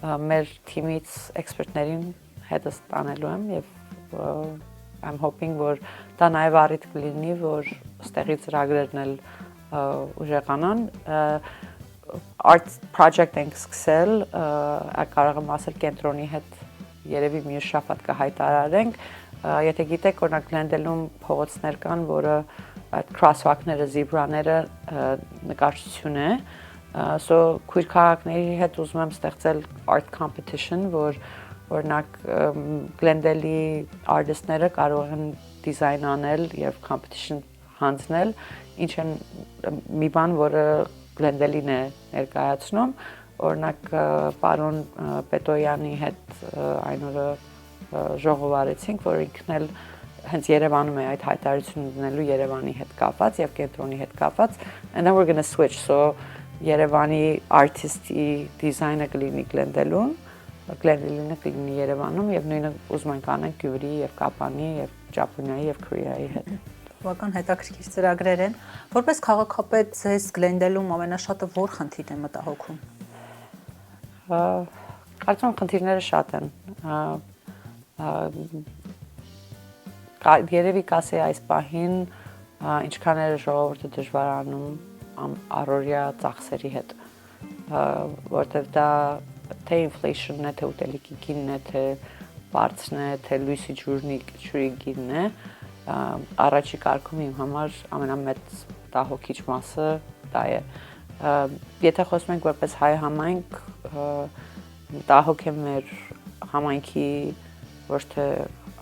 մեր թիմից էքսպերտներին հետս տանելու եմ եւ I'm hoping որ դա նաև առիթ կլինի, որ ստեղի ծրագրերն էլ ուժեղանան, art project ենք սկսել, կարող եմ ասել կենտրոնի հետ երևի մյուս շաբաթ կհայտարարենք, եթե գիտեք, օրինակ Գլենդելում փողոցներ կան, որը այդ crosswalk-ները, զիբրաները նկարչություն է, so քույր քաղաքների հետ ուզում եմ ստեղծել art competition, որ օրինակ Գլենդելի artist-ները կարող են դիզայն անել եւ competition հանձնել, ինչ են մի բան, որը Գլենդելին է ներկայացնում, օրինակ պարոն Պետոյանի հետ այն օրը ժողով արեցինք, որ ինքն էլ հենց Երևանում է այդ հայտարարությունը դնելու Երևանի հետ կապված եւ կենտրոնի հետ կապված, and then we're going to switch, so Երևանի artist-ի դիզայնը կլինի Գլենդելուն, Գլենդելունը կլինի Երևանում եւ նույնը ուզում ենք անենք Գյումրիի եւ Կապանի եւ Ճապոնիայի եւ Կորեայի հետ։ Բավական հետաքրքիր ծրագրեր են։ Որպես քաղաքապետ ձեզ Գլենդելում ամենաշատը որ խնդիրն է մտահոգում։ Կարծում եմ խնդիրները շատ են։ Երևի կասեի այս պահին ինչքան է ժողովուրդը դժվարանում առօրյա ծախսերի հետ, որտեղ դա թե inflation-ն է, թե ուտելիքի գինն է, թե բարձրն է, թե լույսի ջուրի գինն է, առաջի կարգում իմ համար ամենամեծ տահոգիչ մասը դա է։ Եթե խոսում ենք որպես հայ համայնք, տահոգ է մեր համայնքի ոչ թե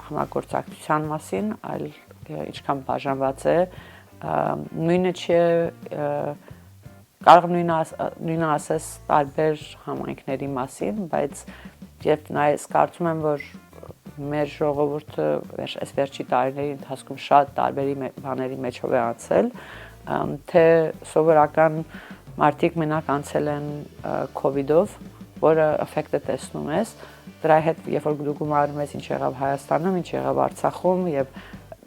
համագործակցության մասին, այլ ինչքան բաժանված է, նույնը չէ, կարող նույնը ասես տարբեր համայնքների մասին, բայց երբ նայես կարծում եմ, որ մեր ժողովուրդը այս վերջի տարիների ընթացքում շատ տարբերի բաների մեջով է անցել, թե սովորական մարդիկ մենակ անցել են COVID-ով, որը effect-ը տեսնում ես, դրա հետ երբ որ դու գումարում ես ինչ եղավ Հայաստանում, ինչ եղավ Արցախում եւ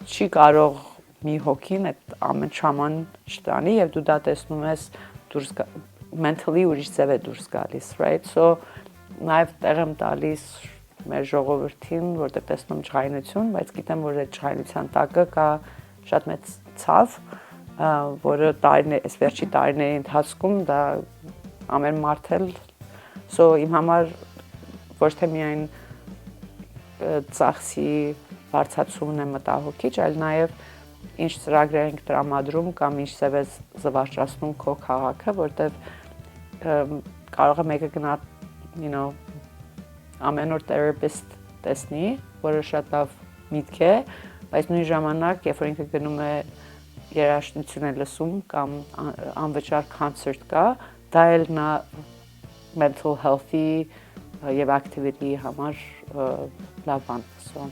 չի կարող մի հոգին այդ ամեն շաման չտանի եւ դու դա տեսնում ես դուրս mentally ուրիշ ձև է դուրս գալիս, right? So նաեւ տեղ եմ տալիս մեր ժողովրդին, որտեղ տեսնում ջղայնություն, բայց գիտեմ, որ այդ ջղայնության տակը կա շատ մեծ ցավ, որը այս վերջի տարիների ընթացքում դա ամեն մարդ էլ so իմ համար ոչ թե միայն ծախսի բարձրացումն է մտահոգիչ, այլ նաև ինչ ծրագրեր ենք տրամադրում կամ ինչ ձև է զվարճացնում քո քաղաքը, որտեղ կարող է մեկը գնա, ամեն օր therapist տեսնի, որը շատ լավ միտք է, բայց նույն ժամանակ, երբ որ ինքը գնում է երաժշտություն է լսում կամ անվճար concert կա, դա էլ նա mental health-ի եւ activity համար լավ բան է։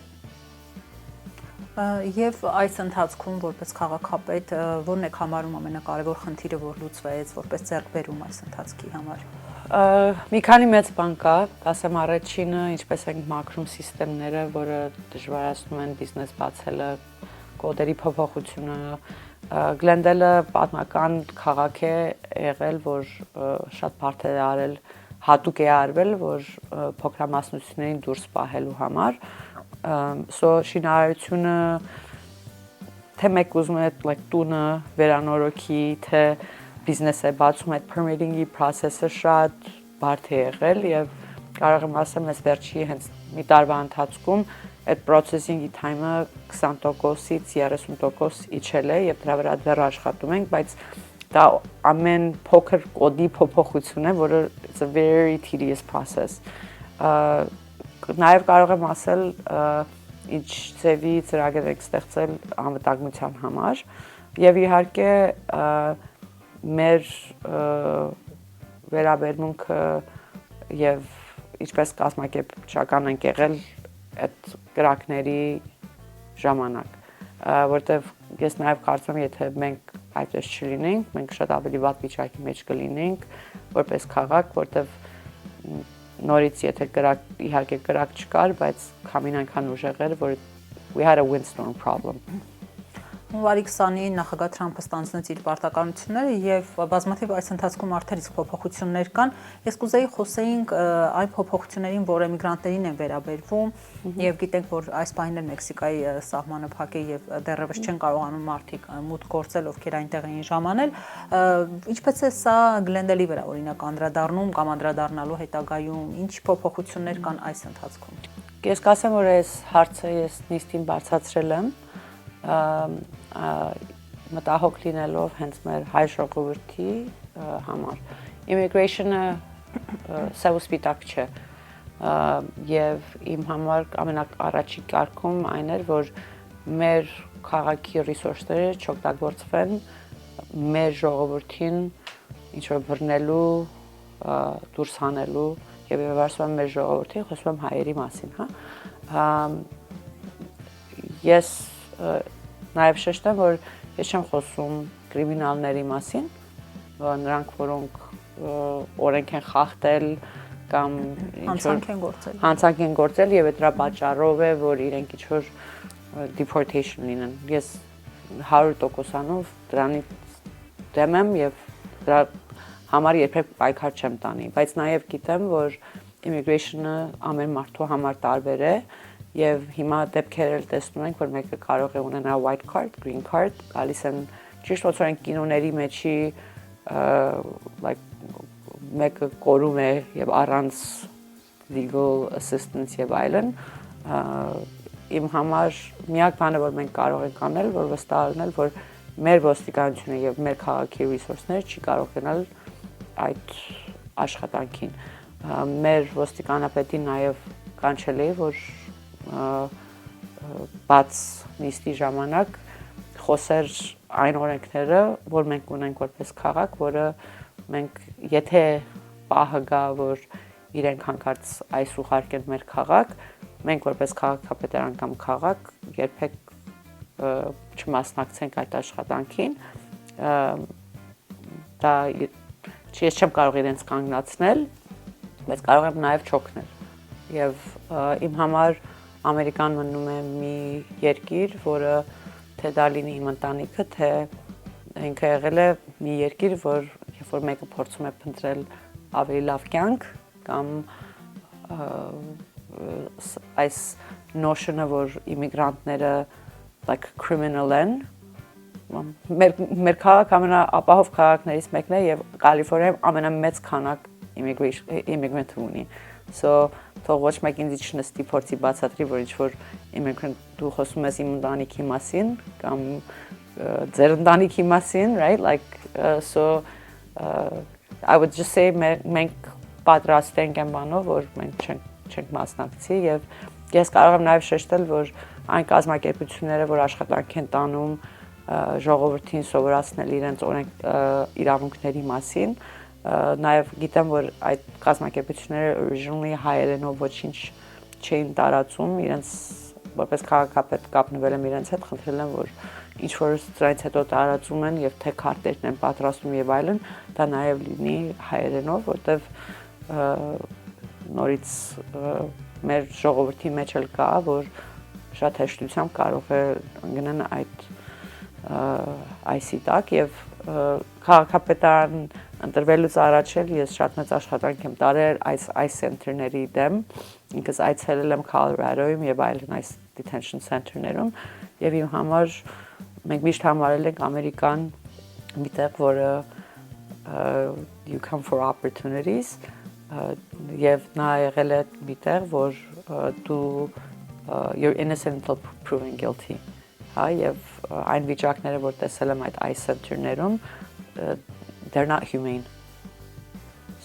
Եվ այս ընթացքում որպես քաղաքապետ ո՞րն եք համարում ամենակարևոր խնդիրը, որ լուծվեց, որպես ձեռքբերում այս ընթացքի համար։ Մի քանի մեծ բան կա, ասեմ առաջինը, ինչպես ենք մակրում սիստեմները, որը դժվարացնում են բիզնես բացելը, կոդերի փոփոխությունը, Գլենդելը պատմական քաղաք է եղել, որ շատ բարդ է արել, հատուկ է արվել, որ փոքրամասնություններին դուրս պահելու համար, so շինարարությունը թե մեկ ուզում է տունը վերանորոգի, թե բիզնես է բացում, այդ permitting-ի process-ը շատ բարդ է եղել եւ կարող եմ ասեմ, այս վերջի հենց մի տարվա ընթացքում այդ processing-ի time-ը 20%-ից 30% իջել է եւ դրա վրա դեռ աշխատում ենք, բայց դա ամեն փոքր կոդի փոփոխություն է, որը it's a very tedious process. Նաև կարող եմ ասել ինչ ձևի ծրագիր եք ստեղծել անվտանգության համար եւ իհարկե մեր վերաբերմունքը եւ ինչպես կազմակերպչական ենք եղել այդ գրակների ժամանակ, որտեղ ես նաև կարծում եմ, եթե մենք այդպես չլինենք, մենք շատ ավելի վատ վիճակի մեջ կլինենք որպես քաղաք, որտեղ նորից եթե իհարկե գրակ չկար, բայց քամին այնքան ուժեղ էր, որ we had a windstorm problem. Հունվարի 20-ին նախագահ Թրամփը ստանձնեց իր պարտականությունները եւ բազմաթիվ այս ընթացքում արդեն իսկ փոփոխություններ կան։ Ես կուզեի խոսեինք այն փոփոխություններին, որ էմիգրանտներին են վերաբերվում եւ գիտենք, որ այս պահին էլ Մեքսիկայի սահմանը փակ է եւ դեռևս չեն կարողանում մարդիկ մուտք գործել, ովքեր այնտեղ էին ժամանել։ Ինչպես է սա Գլենդելի վրա օրինակ անդրադառնում կամ անդրադառնալու հետագայում, ինչ փոփոխություններ կան այս ընթացքում։ Ես կասեմ, որ այս հարցը ես նիստին բարձրացրել եմ մտահոգ լինելով հենց մեր հայ ժողովրդի համար։ Immigration-ը սև ու սպիտակ չէ եւ իմ համար ամենաառաջի կարգում այն էր, որ մեր քաղաքի ռեսուրսները չօգտագործվեն մեր ժողովրդին ինչ որ բռնելու, դուրս հանելու եւ ես ասում եմ մեր ժողովրդին, խոսում եմ հայերի մասին, հա։ Ես նաև շեշտեմ, որ ես չեմ խոսում կրիմինալների մասին, նրանք, որոնք օրենք են խախտել կամ հանցանք են գործել եւ դրա պատճառով է, որ իրենք ինչ-որ deportation լինեն։ Ես 100%-անով դրանից դեմ եմ եւ դրա համար երբեք պայքար չեմ տանի, բայց նաեւ գիտեմ, որ immigration-ը ամեն մարդու համար տարբեր է եւ հիմա դեպքեր էլ տեսնում ենք, որ մեկը կարող է ունենալ white card, green card, գալիս են ճիշտ ոնց որ են կինոների մեջի like մեկը կորում է եւ առանց legal assistance եւ այլն իմ համար միակ բանը որ մենք կարող ենք անել որ վստահել որ մեր ոստիկանությունը եւ մեր քաղաքի resource-ները չի կարող գնալ այդ աշխատանքին մեր ոստիկանապետին նաեւ կանչել է որ բաց նիստի ժամանակ խոսեր այն օրենքները, որ մենք ունենք որպես քաղաք, որը մենք եթե պահը գա, որ իրենք հանկարծ այս ուղարկեն մեր քաղաք, մենք որպես քաղաքապետարան կամ քաղաք երբեք չմասնակցենք այդ աշխատանքին, դա ես չեմ կարող իրենց կանգնացնել, բայց կարող եմ նաև չօգնել։ Եվ իմ համար Ամերիկան մնում է մի երկիր, որը թե դա լինի իմ ընտանիքը, թե ինքը եղել է մի երկիր, որ մեկը փորձում է փնտրել ավելի լավ կյանք կամ այս notion-ը, որ իմիգրանտները like criminal են, մեր քաղաք ամենաապահով քաղաքներից մեկն է եւ Կալիֆոռնիայում ամենամեծ քանակ immigrant ունի։ So թող ոչ մեկ ինձ չնստի փորձի բացատրի, որ ինչ-որ immigrant դու խոսում ես իմ ընտանիքի մասին կամ ձեր ընտանիքի մասին, right? Like so I would just say մենք պատրաստ ենք այն բանով, որ մենք չենք մասնակցի եւ ես կարող եմ նաեւ շեշտել, որ այն կազմակերպությունները, որ աշխատանք են տանում ժողովրդին սովորացնել իրենց իրավունքների մասին, նաև գիտեմ, որ այդ կազմակերպությունները originally հայերենով ոչինչ չէին տարածում, իրենց որպես քաղաքապետ կապնվել եմ իրենց հետ, խնդրել եմ, որ ինչ որ դրանից հետո տարածում են եւ թե քարտերն են պատրաստում եւ այլն, դա նաև լինի հայերենով, որտեվ նորից մեր ժողովրդի մեջ էլ կա, որ շատ հեշտությամբ կարող է ընկնել այդ այսի տակ եւ քաղաքապետարան ընտրվելուց առաջ էլ ես շատ մեծ աշխատանք եմ տարել այս center-ների դեմ, ինքս այցելել եմ Colorado-ում եւ այլն այս detention center-ներում եւ իմ համար մենք միշտ համարել ենք Ամերիկան միտեղ, որը you come for opportunities եւ նա եղել է միտեղ, որ դու you're innocent until proven guilty հա եւ այն վիճակները որ տեսել եմ այդ այս center-ներում they're not humane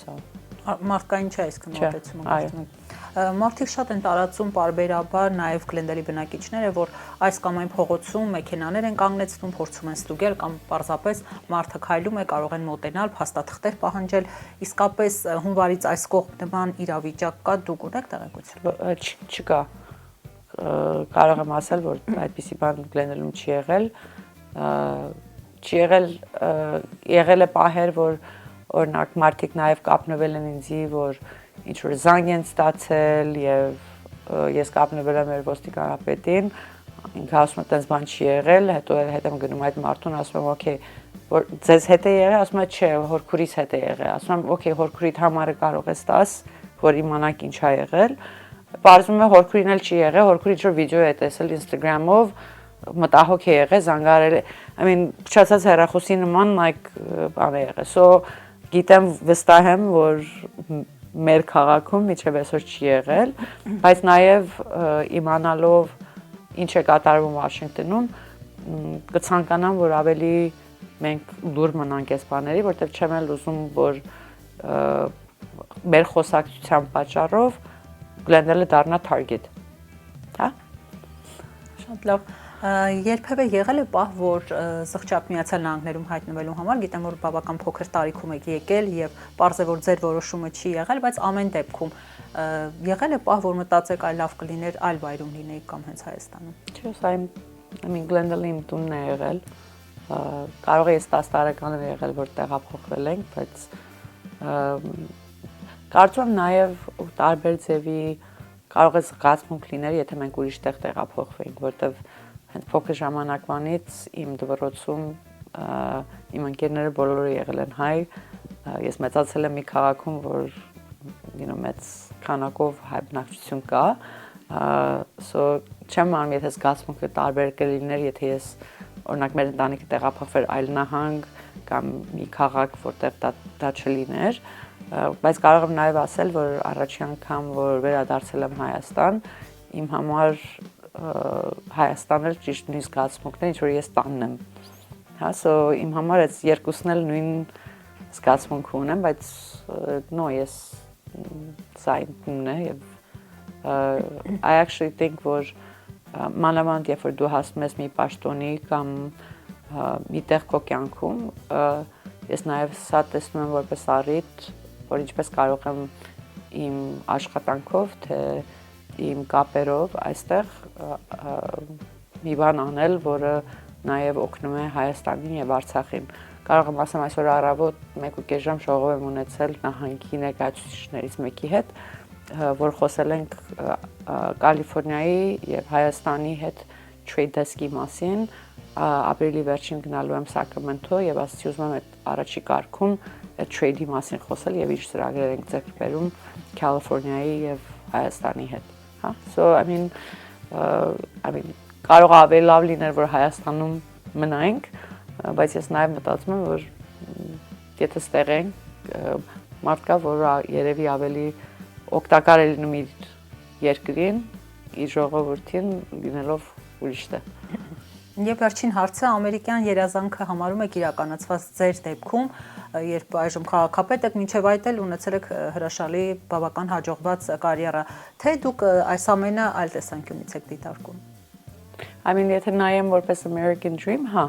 so մարդկային չէ այսքան մոտեցումը մարդիկ շատ են տարածում բարբերաբար նաև Գլենդերի բնակիչները որ այս կամ այն փողոցում մեքենաներ են կանգնեցնում փորձում են ստուգել կամ պարզապես մարդը քայլում է կարող են մոտենալ փաստաթղթեր պահանջել իսկապես հունվարից այս կողմ նման իրավիճակ կա դուք ունեք տեղեկություն չկա կարող եմ ասել որ այդպիսի բան Գլենդերում չի եղել է պահեր որ օրինակ մարդիկ նաև կապնվել են ինձի որ ինչ որ զանգ են ստացել եւ ես կապնվել եմ մեր ոստիկանապետին ինքը ասում է տես բան չի եղել հետո եմ գնում այդ մարդուն ասում եմ օքեյ որ ձեզ հետ է եղել ասում է չէ հորքուրիս հետ է եղել ասում եմ օքեյ հորքուրիդ համարը կարող ես տաս որ իմանանք ինչ ա եղել բարձում է հորքուրին էլ չի եղել հորքուրի ինչ որ վիդեո է տեսել Instagram-ով մտահոգ է եղել զանգարել I mean փչացած հեռախոսի նման like բան է եղել so գիտեմ վստահ եմ որ մեր քաղաքում միջև այսօր չի եղել, բայց նաև իմանալով ինչ է կատարվում Վաշինգտոնում, կցանկանամ, որ ավելի մենք լուր մնանք այս բաների, որտեղ չեմ էլ ուզում, որ մեր խոսակցության պատճառով Գլենդերը դառնա target։ Հա? Շատ լավ։ Երբևէ եղել է պահ, որ Զղջապ Միացյալ Նահանգներում հայտնվելու համար, գիտեմ, որ բավական փոքր տարիքում եք եկել եւ պարզ է, որ ձեր որոշումը չի եղել, բայց ամեն դեպքում եղել է պահ, որ մտածեք այլ լավ կլիներ այլ վայրում լինեիք կամ հենց Հայաստանում։ Չէ, սա իմ Ամեն Գլենդալի իմ տունն է եղել։ Կարող է ես 10 տարեկան եմ եղել, որ տեղափոխվել ենք, բայց կարծում եմ նաև տարբեր ձևի կարող է զգացմունք լիներ, եթե մենք ուրիշ տեղ տեղափոխվենք, որտեվ հենց փոքր ժամանակվանից իմ դպրոցում իմ ընկերները բոլորը եղել են հայ, ես մեծացել եմ մի քաղաքում, որ մեծ քանակով հայ բնակչություն կա, so չեմ անում, եթե զգացմունքը տարբեր կլիներ, եթե ես օրինակ մեր ընտանիքը տեղափոխվեր այլ նահանգ կամ մի քաղաք, որտեղ դա չլիներ, բայց կարող եմ նաև ասել, որ առաջի անգամ, որ վերադարձել եմ Հայաստան, իմ համար Հայաստանը ճիշտ նույն զգացմունքն է, ինչ որ ես տանն եմ։ Հա, so իմ համար այս երկուսն էլ նույն զգացմունք ունեմ, բայց ես սայնն է եւ I actually think որ մանավանդ երբ որ դու հասնում ես մի պաշտոնի կամ մի տեղ քո կյանքում, ես նաև սա տեսնում եմ որպես առիթ, որ ինչպես կարող եմ իմ աշխատանքով, թե իմ կապերով այստեղ մի բան անել, որը նաև օգնում է Հայաստանին եւ Արցախին։ Կարող եմ ասեմ այսօր առավոտ 1.5 ժամ ժողով եմ ունեցել նահանգի ներկայացուցիչներից մեկի հետ, որ խոսել ենք Կալիֆոռնիայի եւ Հայաստանի հետ trade desk-ի մասին, ապրիլի վերջին գնալու եմ Սակրամենտո եւ ասացի ուզում եմ այդ առաջի կարգում այդ trade-ի մասին խոսել եւ ինչ ծրագրեր ենք ձեռք բերում Կալիֆոռնիայի եւ Հայաստանի հետ, հա, so I mean կարող է ավելի լավ լիներ, որ Հայաստանում մնայինք, բայց ես նաև մտածում եմ, որ եթե ստեղ ենք, մարդ կա, որը երևի ավելի օգտակար է լինում իր երկրին, իր ժողովրդին լինելով ուրիշ տեղ։ Եվ վերջին հարցը ամերիկյան երազանքը համարում եք իրականացված ձեր դեպքում, երբ այժմ քաղաքապետ եք, մինչև այդ էլ ունեցել եք հրաշալի բավական հաջողված կարիերա, թե դուք այս ամենը այլ տեսանկյունից եք դիտարկում։ I mean, եթե նայեմ որպես American Dream, հա,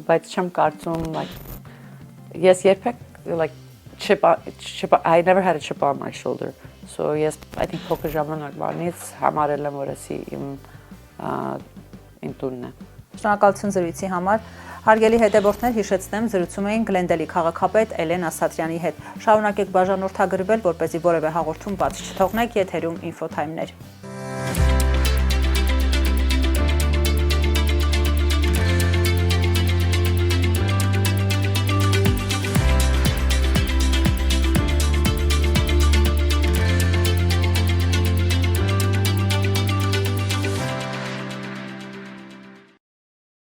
բայց չեմ կարծում, ես երբեք, I never had a chip on my shoulder, so yes, I think փոքր ժամանակվանից համարել եմ, որ էսի իմ տունն է։ Շնորհակալություն զրույցի համար։ Հարգելի հետևորդներ, հիշեցնեմ, զրուցում էին Գլենդալի քաղաքապետ Էլեն Ասատրյանի հետ։ Շարունակեք բաժանորդագրվել, որպեսզի որևէ հաղորդում բաց չթողնեք, եթերում Infotime-ներ։